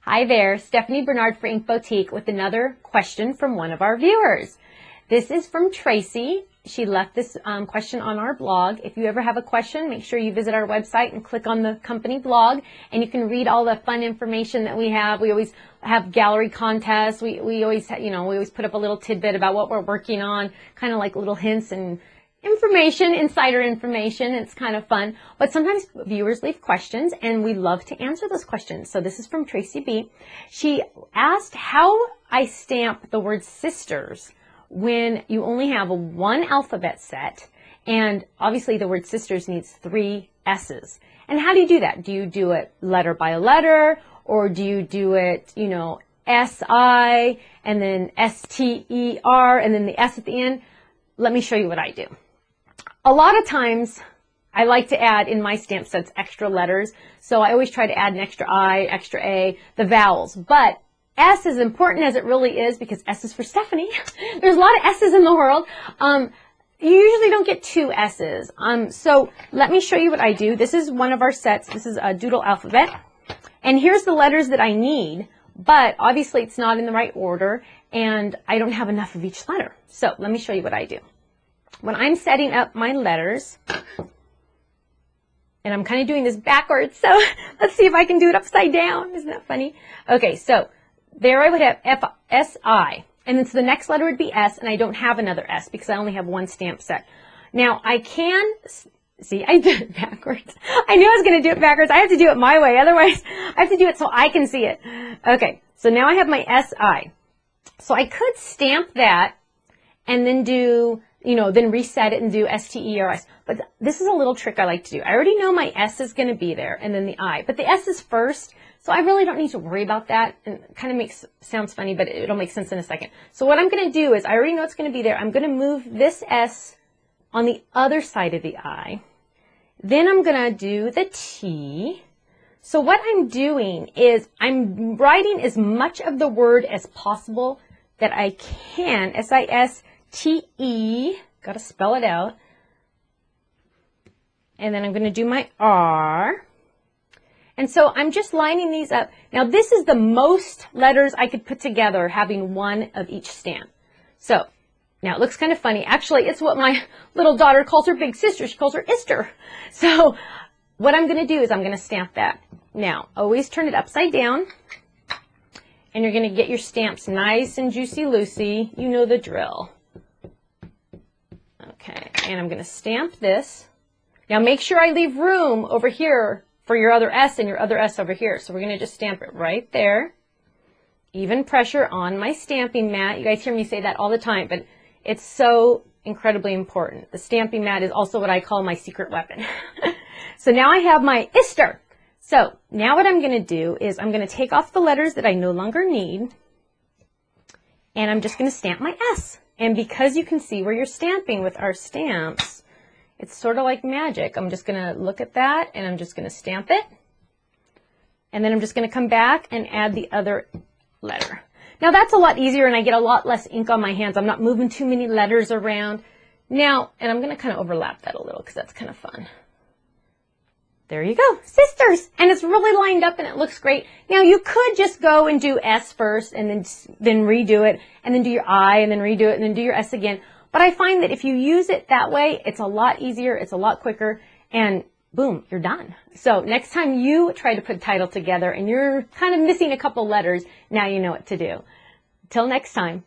Hi there, Stephanie Barnard for Ink Boutique with another question from one of our viewers. This is from Tracy. She left this question on our blog. If you ever have a question, make sure you visit our website and click on the company blog, and you can read all the fun information that we have. We always have gallery contests. We always, we always put up a little tidbit about what we're working on, kind of like little hints and information, insider information. It's kind of fun. But sometimes viewers leave questions, and we love to answer those questions. So this is from Tracy B. She asked how I stamp the word sisters when you only have one alphabet set, and obviously the word sisters needs 3 S's. And how do you do that? Do you do it letter by letter, or do you do it, S-I, and then S-T-E-R, and then the S at the end? Let me show you what I do. A lot of times, I like to add in my stamp sets extra letters, so I always try to add an extra I, extra A, the vowels. But S, as important as it really is, because S is for Stephanie, there's a lot of S's in the world, you usually don't get 2 S's. So let me show you what I do. This is one of our sets. This is a doodle alphabet. And here's the letters that I need, but obviously it's not in the right order, and I don't have enough of each letter. So let me show you what I do. When I'm setting up my letters, and I'm kind of doing this backwards, so let's see if I can do it upside down. Isn't that funny? Okay, so there I would have S-I, and then so the next letter would be S, and I don't have another S because I only have one stamp set. Now I can, see, I did it backwards. I knew I was going to do it backwards. I have to do it my way, otherwise I have to do it so I can see it. Okay, so now I have my S-I. So I could stamp that and then do, then reset it and do S-T-E-R-S. But this is a little trick I like to do. I already know my S is going to be there and then the I. But the S is first, so I really don't need to worry about that. And it kind of sounds funny, but it'll make sense in a second. So what I'm going to do is, I already know it's going to be there. I'm going to move this S on the other side of the I. Then I'm going to do the T. So what I'm doing is I'm writing as much of the word as possible that I can. S-I-S-T-E. Got to spell it out. And then I'm going to do my R. And so I'm just lining these up. Now this is the most letters I could put together having one of each stamp. So now it looks kind of funny. Actually, it's what my little daughter calls her big sister. She calls her Ister. So what I'm going to do is I'm going to stamp that. Now, always turn it upside down. And you're going to get your stamps nice and juicy-loosey. You know the drill. Okay, and I'm going to stamp this. Now make sure I leave room over here for your other S and your other S over here. So we're going to just stamp it right there. Even pressure on my stamping mat. You guys hear me say that all the time, but it's so incredibly important. The stamping mat is also what I call my secret weapon. So now I have my Ister. So now what I'm going to do is I'm going to take off the letters that I no longer need, and I'm just going to stamp my S. And because you can see where you're stamping with our stamps, it's sort of like magic. I'm just going to look at that, and I'm just going to stamp it. And then I'm just going to come back and add the other letter. Now that's a lot easier, and I get a lot less ink on my hands. I'm not moving too many letters around. Now, and I'm going to kind of overlap that a little because that's kind of fun. There you go, sisters, and it's really lined up and it looks great. Now you could just go and do S first and then redo it, and then do your I and then redo it and then do your S again. But I find that if you use it that way, it's a lot easier, it's a lot quicker, and boom, you're done. So next time you try to put a title together and you're kind of missing a couple letters, now you know what to do. Till next time.